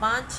5۔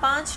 5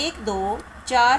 1 2 4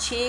6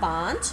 5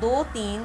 2 3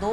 2،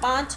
5،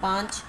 5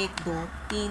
1 2 3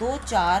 2 4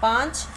5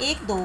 1 2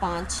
5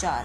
4،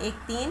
1 3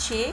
6،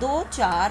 2 4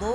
2،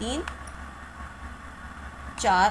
3 4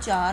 4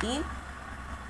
3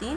3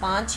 5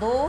2،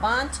5،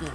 3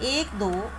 1 2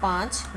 5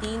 3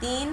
3،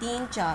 3 4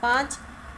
5،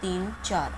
3 4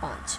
5۔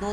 2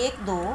1 2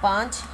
5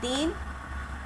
3،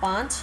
5